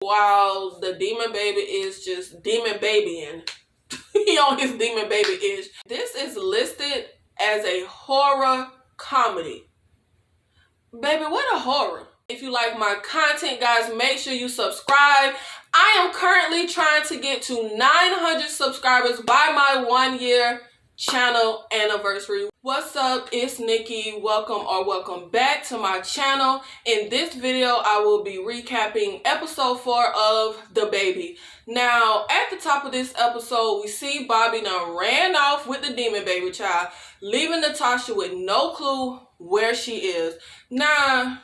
while the demon baby is just demon babying. He on his demon baby-ish. This is listed as a horror comedy. Baby, what a horror. If you like my content, guys, make sure you subscribe. I am currently trying to get to 900 subscribers by my 1-year channel anniversary. What's up? It's Nikki. Welcome back to my channel. In this video, I will be recapping episode 4 of The Baby. Now, at the top of this episode, we see Bobby now ran off with the demon baby child, leaving Natasha with no clue where she is. Now,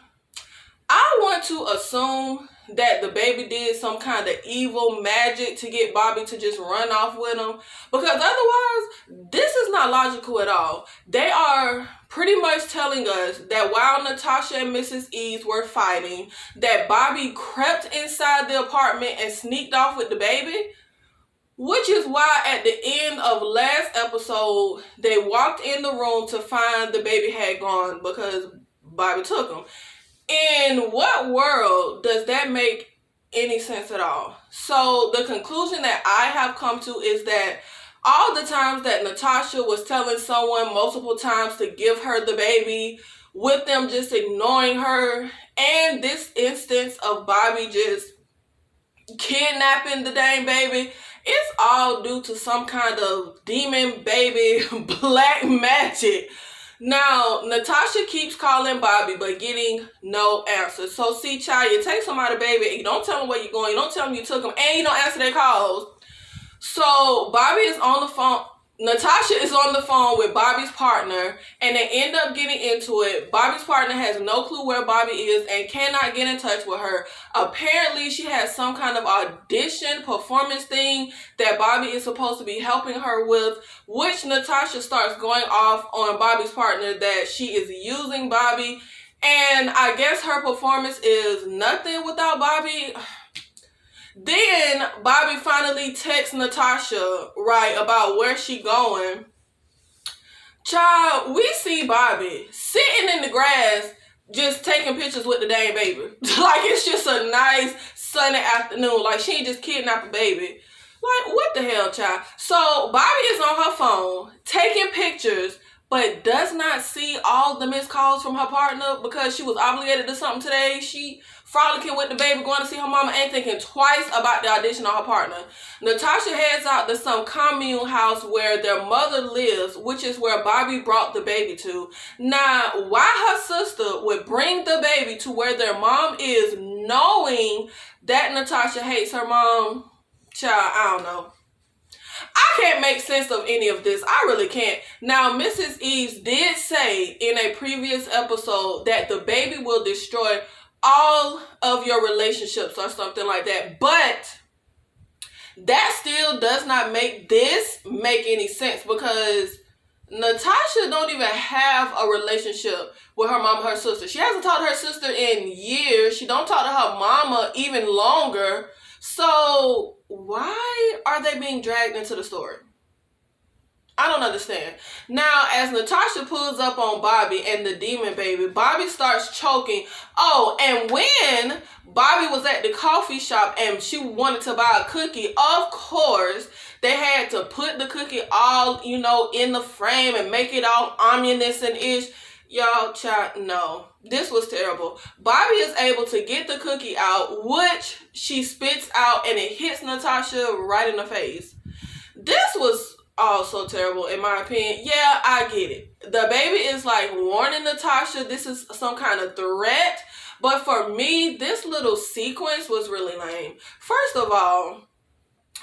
I want to assume that the baby did some kind of evil magic to get Bobby to just run off with him, because otherwise this is not logical at all. They are pretty much telling us that while Natasha and Mrs. Eves were fighting, that Bobby crept inside the apartment and sneaked off with the baby, which is why at the end of last episode they walked in the room to find the baby had gone because Bobby took him. In what world does that make any sense at all? So the conclusion that I have come to is that all the times that Natasha was telling someone multiple times to give her the baby, with them just ignoring her, and this instance of Bobby just kidnapping the dang baby, it's all due to some kind of demon baby black magic. Now, Natasha keeps calling Bobby, but getting no answer. So, see, child, you take somebody, baby, and you don't tell them where you're going, you don't tell them you took them, and you don't answer their calls. So, Bobby is on the phone. Natasha is on the phone with Bobby's partner, and they end up getting into it. Bobby's partner has no clue where Bobby is and cannot get in touch with her. Apparently, she has some kind of audition performance thing that Bobby is supposed to be helping her with, which Natasha starts going off on Bobby's partner that she is using Bobby, and I guess her performance is nothing without Bobby. Then Bobby finally texts Natasha, right, about where she going. Child, we see Bobby sitting in the grass just taking pictures with the dang baby. Like, it's just a nice sunny afternoon. Like, she ain't just kidnapped a baby. Like, what the hell, child? So Bobby is on her phone taking pictures, but does not see all the missed calls from her partner because she was obligated to something today. She frolicking with the baby, going to see her mama, ain't thinking twice about the audition on her partner. Natasha heads out to some commune house where their mother lives, which is where Bobby brought the baby to. Now, why her sister would bring the baby to where their mom is, knowing that Natasha hates her mom, child, I don't know. I can't make sense of any of this. I really can't. Now, Mrs. Eves did say in a previous episode that the baby will destroy all of your relationships or something like that. But that still does not make this make any sense, because Natasha don't even have a relationship with her mama, her sister. She hasn't talked to her sister in years. She don't talk to her mama even longer. So why are they being dragged into the story? I don't understand. Now, as Natasha pulls up on Bobby and the demon baby, Bobby starts choking. Oh, and when Bobby was at the coffee shop and she wanted to buy a cookie, of course, they had to put the cookie all, you know, in the frame and make it all ominous and ish. Y'all, child, no. This was terrible. Bobby is able to get the cookie out, which she spits out, and it hits Natasha right in the face. This was also terrible, in my opinion. Yeah, I get it. The baby is like warning Natasha this is some kind of threat. But for me, this little sequence was really lame. First of all,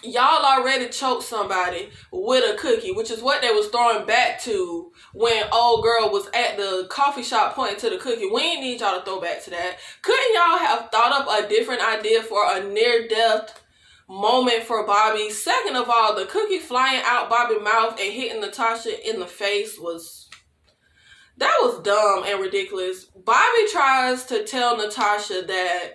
y'all already choked somebody with a cookie, which is what they was throwing back to when old girl was at the coffee shop pointing to the cookie. We ain't need y'all to throw back to that. Couldn't y'all have thought up a different idea for a near-death moment for Bobby? Second of all, the cookie flying out Bobby's mouth and hitting Natasha in the face was dumb and ridiculous. Bobby tries to tell Natasha that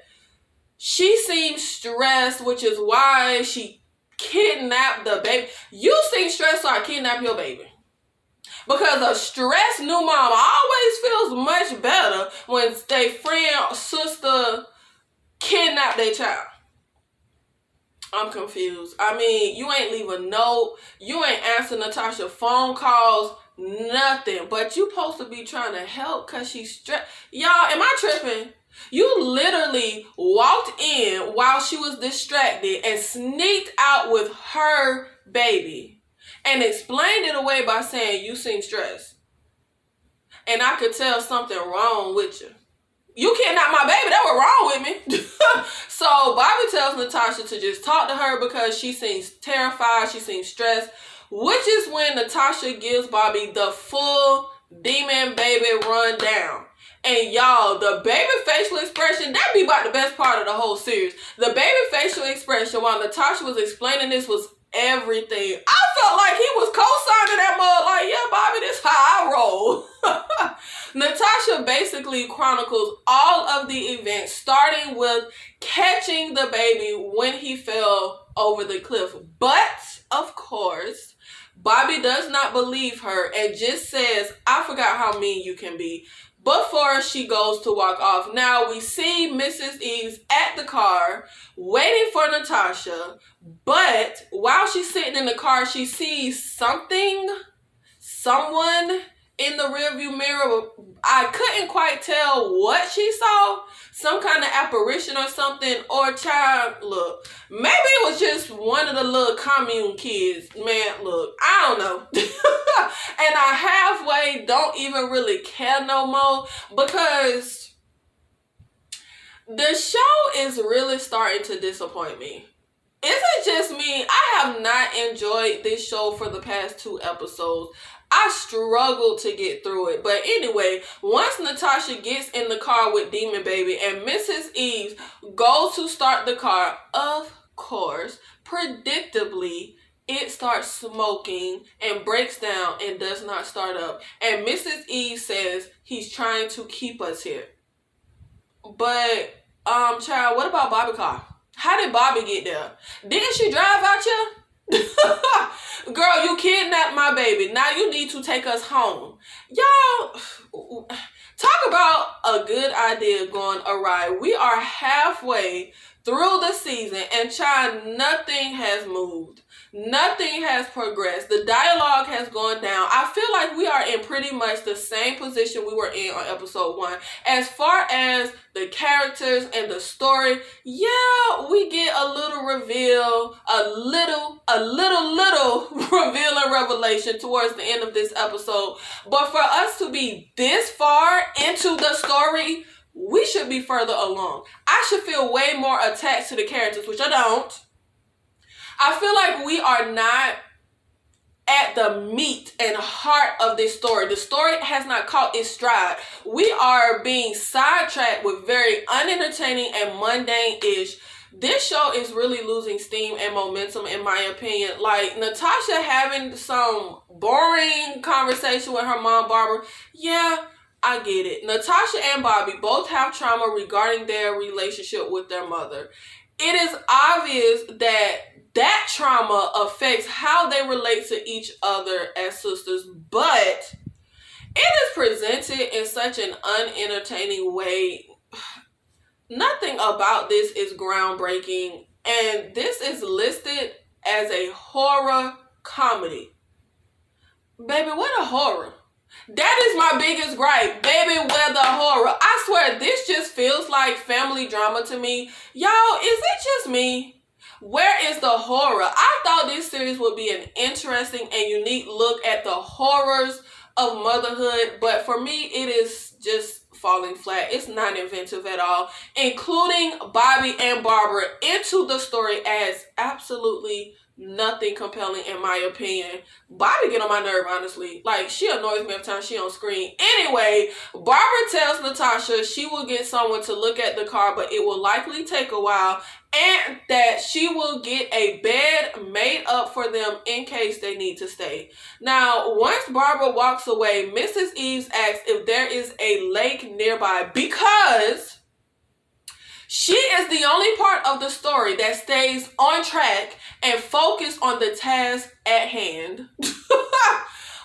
she seems stressed, which is why she kidnapped the baby. You seem stressed, so I kidnap your baby. Because a stressed new mom always feels much better when their friend or sister kidnap their child. I'm confused. I mean, you ain't leave a note. You ain't answer Natasha phone calls. Nothing. But you supposed to be trying to help because she's stressed. Y'all, am I tripping? You literally walked in while she was distracted and sneaked out with her baby and explained it away by saying you seem stressed. And I could tell something wrong with you. You kidnapped my baby. That was wrong with me. So Bobby tells Natasha to just talk to her because she seems terrified. She seems stressed. Which is when Natasha gives Bobby the full demon baby rundown. And y'all, the baby facial expression, that be about the best part of the whole series. The baby facial expression while Natasha was explaining this was everything. I felt like he was co-signing that mug, like, yeah, Bobby, this how I roll. Natasha basically chronicles all of the events, starting with catching the baby when he fell over the cliff. But, of course, Bobby does not believe her and just says, I forgot how mean you can be, before she goes to walk off. Now, we see Mrs. Eves at the car waiting for Natasha, but while she's sitting in the car, she sees someone in the rearview mirror. I couldn't quite tell what she saw. Some kind of apparition or something. Or child, look, maybe it was just one of the little commune kids. Man, look, I don't know. And I halfway don't even really care no more because the show is really starting to disappoint me. Is it just me? I have not enjoyed this show for the past 2 episodes. I struggled to get through it. But anyway, once Natasha gets in the car with Demon Baby and Mrs. Eves goes to start the car, of course, predictably, it starts smoking and breaks down and does not start up. And Mrs. Eves says he's trying to keep us here. But, child, what about Bobby car? How did Bobby get there? Didn't she drive out here? Girl, you kidnapped my baby. Now you need to take us home. Y'all, talk about a good idea going awry. We are halfway through the season and child, nothing has moved. Nothing has progressed. The dialogue has gone down. I feel like we are in pretty much the same position we were in on episode 1. As far as the characters and the story, yeah, we get a little reveal, a little reveal and revelation towards the end of this episode. But for us to be this far into the story, we should be further along. I should feel way more attached to the characters, which I don't. I feel like we are not at the meat and heart of this story. The story has not caught its stride. We are being sidetracked with very unentertaining and mundane-ish. This show is really losing steam and momentum, in my opinion. Like, Natasha having some boring conversation with her mom, Barbara. Yeah, I get it. Natasha and Bobby both have trauma regarding their relationship with their mother. It is obvious that trauma affects how they relate to each other as sisters, but it is presented in such an unentertaining way. Nothing about this is groundbreaking, and this is listed as a horror comedy. Baby, what a horror. That is my biggest gripe. Baby, where the horror? I swear, this just feels like family drama to me. Y'all, is it just me? Where is the horror? I thought this series would be an interesting and unique look at the horrors of motherhood, but for me, it is just falling flat. It's not inventive at all. Including Bobby and Barbara into the story adds absolutely nothing compelling, in my opinion. Bobby get on my nerve, honestly. Like, she annoys me every time she on screen. Anyway, Barbara tells Natasha she will get someone to look at the car, but it will likely take a while, and that she will get a bed made up for them in case they need to stay. Now, once Barbara walks away, Mrs. Eves asks if there is a lake nearby because she is the only part of the story that stays on track and focused on the task at hand.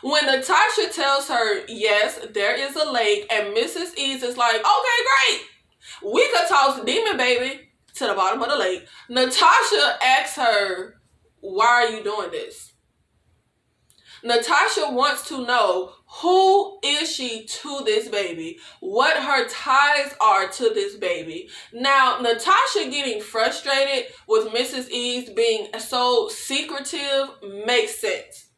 When Natasha tells her, yes, there is a lake, and Mrs. Eves is like, okay, great. We could toss Demon Baby. to the bottom of the lake. Natasha asks her, why are you doing this? Natasha wants to know, who is she to this baby? What her ties are to this baby. Now, Natasha getting frustrated with Mrs. Eves being so secretive makes sense.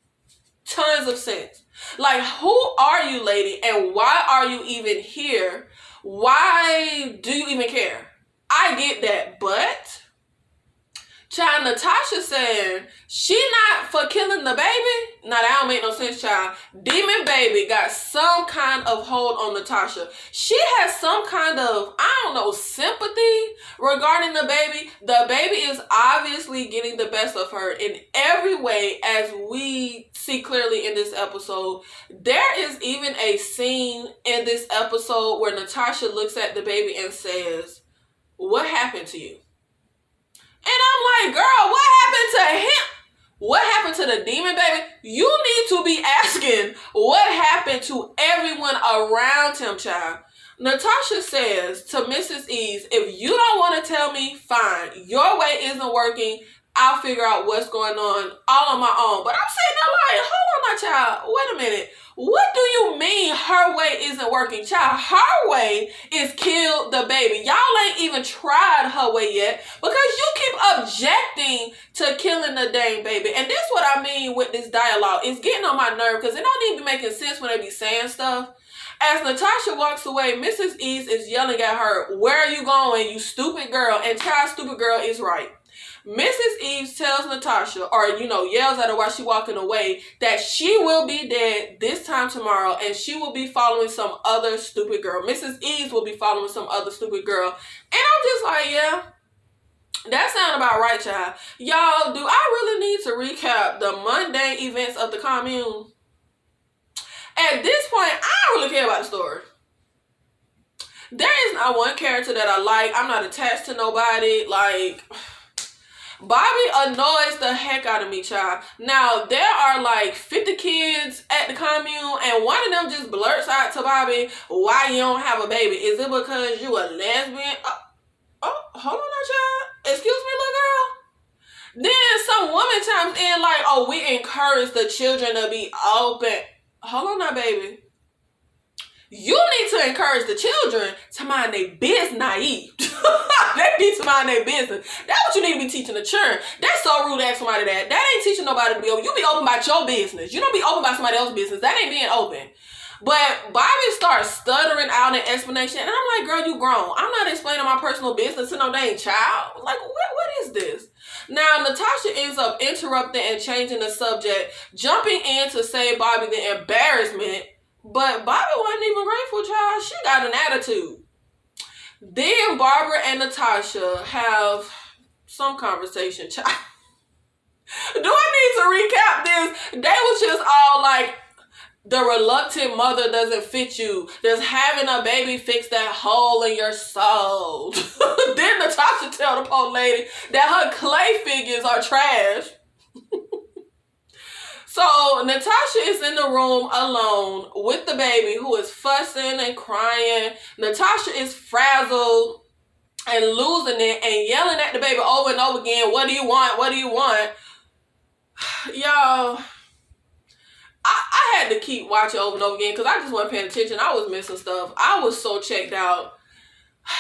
Tons of sense. Like, who are you, lady? And why are you even here? Why do you even care? I get that, but child, Natasha saying she not for killing the baby. Now that don't make no sense, child. Demon baby got some kind of hold on Natasha. She has some kind of, I don't know, sympathy regarding the baby. The baby is obviously getting the best of her in every way, as we see clearly in this episode. There is even a scene in this episode where Natasha looks at the baby and says, what happened to you? And I'm like, girl, what happened to him? What happened to the demon baby? You need to be asking what happened to everyone around him, child. Natasha says to Mrs. Eves, if you don't want to tell me, fine. Your way isn't working. I'll figure out what's going on all on my own. But I'm sitting there like, hold on, my child. Wait a minute. What do you mean her way isn't working? Child, her way is kill the baby. Y'all ain't even tried her way yet because you keep objecting to killing the dang baby. And this is what I mean with this dialogue. It's getting on my nerve because it don't even be making sense when they be saying stuff. As Natasha walks away, Mrs. Eves is yelling at her, where are you going, you stupid girl? And child, stupid girl is right. Mrs. Eves tells Natasha, or yells at her while she's walking away, that she will be dead this time tomorrow and she will be following some other stupid girl. Mrs. Eves will be following some other stupid girl. And I'm just like, yeah, that sounds about right, child. Y'all, do I really need to recap the mundane events of the commune? At this point, I don't really care about the story. There is not one character that I like. I'm not attached to nobody. Like, Bobby annoys the heck out of me, child. Now, there are like 50 kids at the commune, and one of them just blurts out to Bobby, why you don't have a baby? Is it because you a lesbian? Hold on now, child. Excuse me, little girl. Then some woman chimes in like, oh, we encourage the children to be open. Hold on now, baby. You need to encourage the children to mind their business, naive. They need to mind their business. That's what you need to be teaching the children. That's so rude to ask somebody that. That ain't teaching nobody to be open. You be open about your business. You don't be open about somebody else's business. That ain't being open. But Bobby starts stuttering out an explanation. And I'm like, girl, you grown. I'm not explaining my personal business to no dang child. Like, what is this? Now, Natasha ends up interrupting and changing the subject, jumping in to save Bobby the embarrassment. But Bobby wasn't even grateful, child. She got an attitude. Then Barbara and Natasha have some conversation, child. Do I need to recap this? They was just all like, the reluctant mother doesn't fit you. Does having a baby fix that hole in your soul? Then Natasha tell the poor lady that her clay figures are trash. So Natasha is in the room alone with the baby who is fussing and crying. Natasha is frazzled and losing it and yelling at the baby over and over again, what do you want? What do you want? Y'all, I had to keep watching over and over again because I just wasn't paying attention. I was missing stuff. I was so checked out.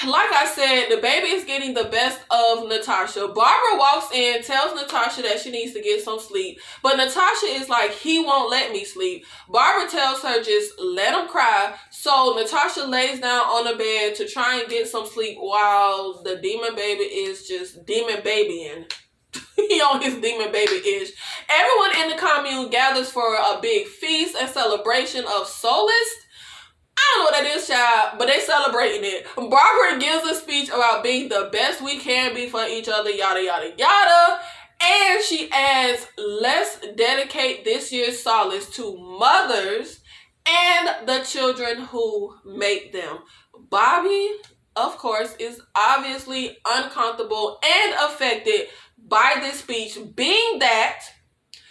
Like I said, the baby is getting the best of Natasha. Barbara walks in, tells Natasha that she needs to get some sleep. But Natasha is like, he won't let me sleep. Barbara tells her just let him cry. So Natasha lays down on the bed to try and get some sleep while the demon baby is just demon babying. He on his demon baby-ish. Everyone in the commune gathers for a big feast and celebration of Solist. I don't know what that is, child, but they celebrating it. Barbara gives a speech about being the best we can be for each other, yada, yada, yada. And she adds, let's dedicate this year's Solace to mothers and the children who make them. Bobby, of course, is obviously uncomfortable and affected by this speech, being that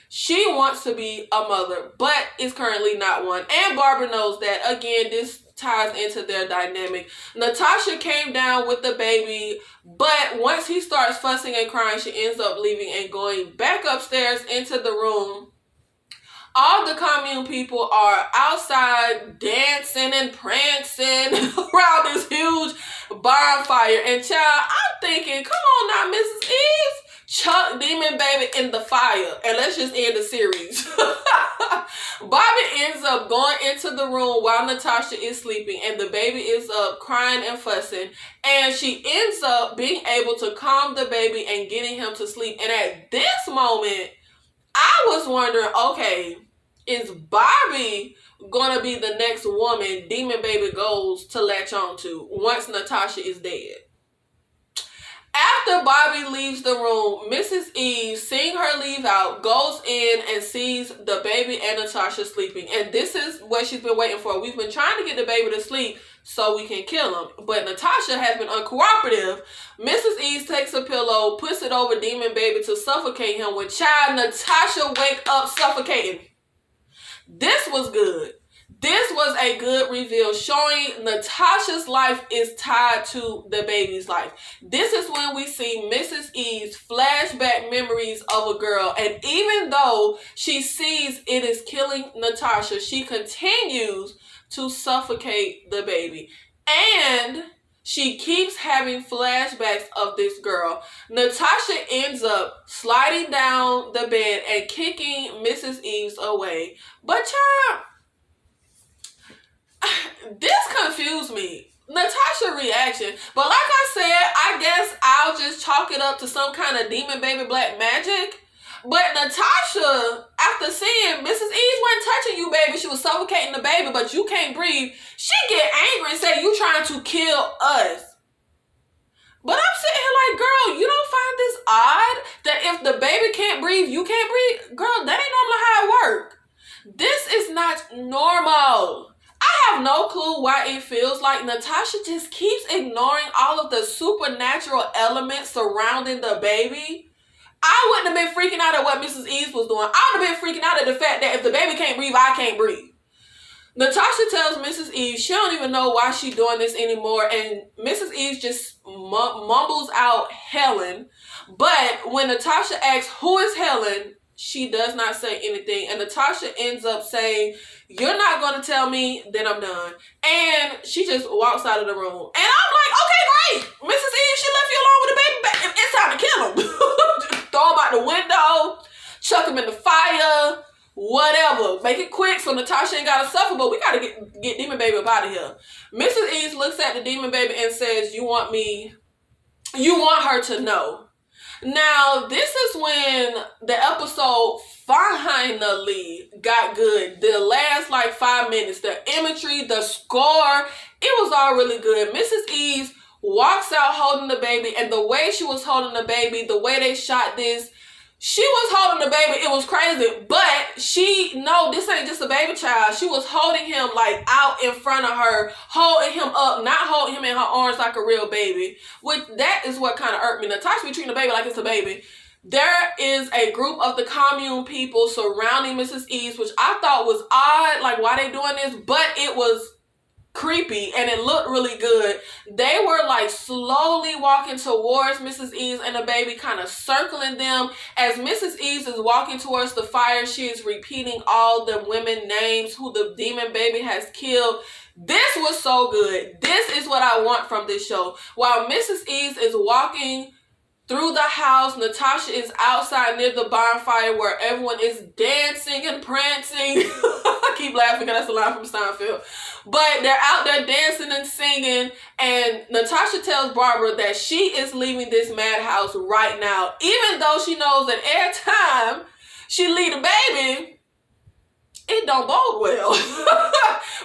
she wants to be a mother, but is currently not one. And Barbara knows that. Again, this ties into their dynamic. Natasha came down with the baby, but once he starts fussing and crying, she ends up leaving and going back upstairs into the room. All the commune people are outside dancing and prancing around this huge bonfire. And child, I'm thinking, come on now, Mrs. Eves. Chuck Demon Baby in the fire. And let's just end the series. Bobby ends up going into the room while Natasha is sleeping. And the baby is up crying and fussing. And she ends up being able to calm the baby and getting him to sleep. And at this moment, I was wondering, okay, is Bobby gonna be the next woman Demon Baby goes to latch on to once Natasha is dead? After Bobby leaves the room, Mrs. Eve, seeing her leave out, goes in and sees the baby and Natasha sleeping. And this is what she's been waiting for. We've been trying to get the baby to sleep so we can kill him. But Natasha has been uncooperative. Mrs. Eve takes a pillow, puts it over Demon Baby to suffocate him. When child Natasha wake up suffocating. This was good. This was a good reveal showing Natasha's life is tied to the baby's life. This is when we see Mrs. Eve's flashback memories of a girl. And even though she sees it is killing Natasha, she continues to suffocate the baby. And she keeps having flashbacks of this girl. Natasha ends up sliding down the bed and kicking Mrs. Eves away. But child, this confused me. Natasha's reaction. But like I said, I guess I'll just chalk it up to some kind of Demon Baby black magic. But Natasha, after seeing Mrs. Eves wasn't touching you, baby, she was suffocating the baby, but you can't breathe, she get angry and say, you trying to kill us. But I'm sitting here like, girl, you don't find this odd that if the baby can't breathe, you can't breathe? Girl, that ain't normally how it works. This is not normal. I have no clue why it feels like Natasha just keeps ignoring all of the supernatural elements surrounding the baby. I wouldn't have been freaking out at what Mrs. Eves was doing. I would have been freaking out at the fact that if the baby can't breathe, I can't breathe. Natasha tells Mrs. Eves she don't even know why she's doing this anymore. And Mrs. Eves just mumbles out Helen. But when Natasha asks, who is Helen? She does not say anything. And Natasha ends up saying, you're not going to tell me, then I'm done. And she just walks out of the room. And I'm like, okay, great. Mrs. Eve, she left you alone with the baby. It's time to kill him. Throw him out the window. Chuck him in the fire. Whatever. Make it quick so Natasha ain't got to suffer. But we got to get Demon Baby up out of here. Mrs. Eve looks at the Demon Baby and says, you want her to know. Now, this is when the episode finally got good. The last 5 minutes, the imagery, the score, it was all really good. Mrs. Eves walks out holding the baby, and the way she was holding the baby, the way they shot this, she was holding the baby. It was crazy, but no, this ain't just a baby child. She was holding him out in front of her, holding him up, not holding him in her arms like a real baby. Which that is what kind of irked me. Natasha be treating the baby like it's a baby. There is a group of the commune people surrounding Mrs. Eves, which I thought was odd, why they doing this, but it was creepy and it looked really good. They were slowly walking towards Mrs. Eves and the baby, kind of circling them. As Mrs. Eves is walking towards the fire, she is repeating all the women names who the Demon Baby has killed. This was so good. This is what I want from this show. While Mrs. Eves is walking through the house, Natasha is outside near the bonfire where everyone is dancing and prancing. I keep laughing because that's a line from Seinfeld. But they're out there dancing and singing. And Natasha tells Barbara that she is leaving this madhouse right now. Even though she knows that every time she leave the baby, it don't bode well.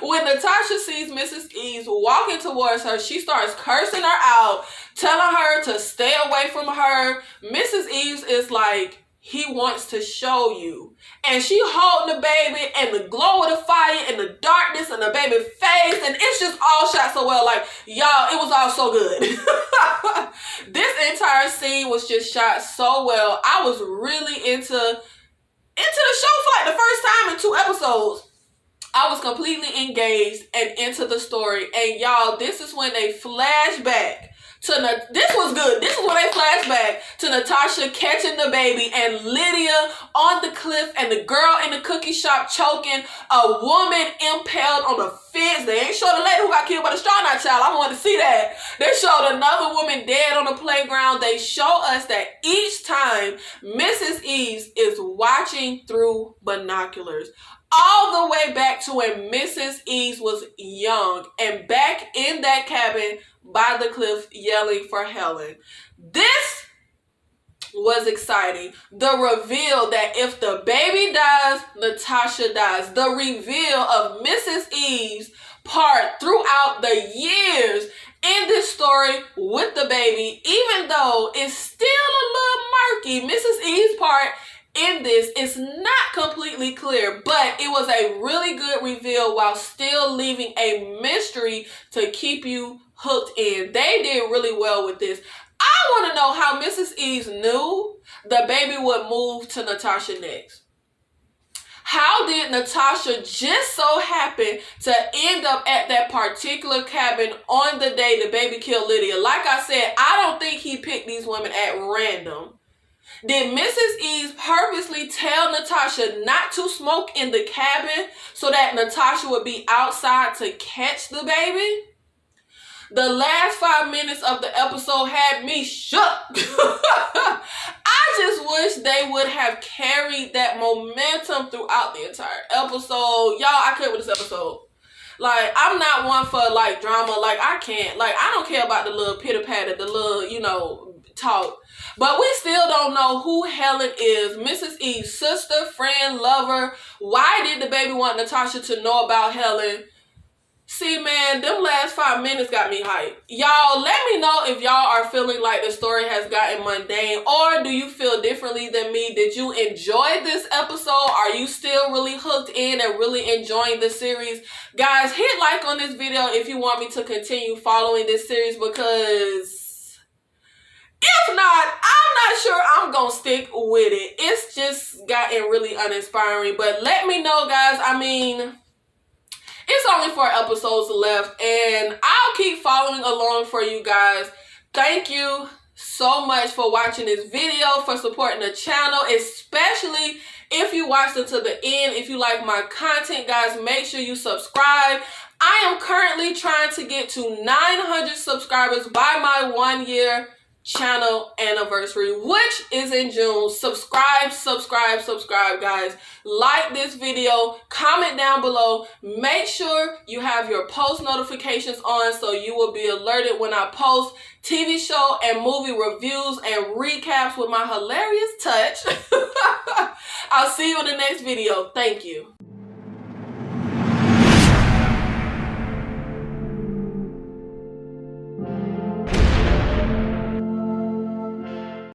When Natasha sees Mrs. Eves walking towards her, she starts cursing her out, telling her to stay away from her. Mrs. Eves is like, he wants to show you. And she holding the baby and the glow of the fire and the darkness and the baby's face. And it's just all shot so well. Y'all, it was all so good. This entire scene was just shot so well. I was really into the show for the first time in 2 episodes. I was completely engaged and into the story. And y'all, this is when they flash back to this was good. This is when they flash back to Natasha catching the baby and Lydia on the cliff and the girl in the cookie shop choking, a woman impaled on a fence. They ain't showed the lady who got killed by the straw knot child. I wanted to see that. They showed another woman dead on the playground. They show us that each time Mrs. Eves is watching through binoculars. All the way back to when Mrs. Eves was young and back in that cabin by the cliff yelling for Helen. This was exciting. The reveal that if the baby dies, Natasha dies. The reveal of Mrs. Eves' part throughout the years in this story with the baby, even though it's still a little murky, Mrs. Eves' part in this is not completely clear, but it was a really good reveal while still leaving a mystery to keep you hooked in. They did really well with this. I want to know how Mrs. Eves knew the baby would move to Natasha next. How did Natasha just so happen to end up at that particular cabin on the day the baby killed Lydia? Like I said, I don't think he picked these women at random. Did Mrs. Eves purposely tell Natasha not to smoke in the cabin so that Natasha would be outside to catch the baby? The last 5 minutes of the episode had me shook. I just wish they would have carried that momentum throughout the entire episode. Y'all, I couldn't with this episode. Like, I'm not one for, like, drama. Like, I can't. Like, I don't care about the little pitter-patter, the little, talk. But we still don't know who Helen is. Mrs. Eves' sister, friend, lover. Why did the baby want Natasha to know about Helen? See, man, them last 5 minutes got me hyped. Y'all, let me know if y'all are feeling like the story has gotten mundane, or do you feel differently than me? Did you enjoy this episode? Are you still really hooked in and really enjoying the series? Guys, hit like on this video if you want me to continue following this series, because if not, I'm not sure I'm going to stick with it. It's just gotten really uninspiring, but let me know, guys. I mean, it's only 4 episodes left, and I'll keep following along for you guys. Thank you so much for watching this video, for supporting the channel, especially if you watched until the end. If you like my content, guys, make sure you subscribe. I am currently trying to get to 900 subscribers by my 1-year channel anniversary, which is in June. Subscribe, guys. Like this video, comment down below. Make sure you have your post notifications on so you will be alerted when I post TV show and movie reviews and recaps with my hilarious touch. I'll see you in the next video. Thank you.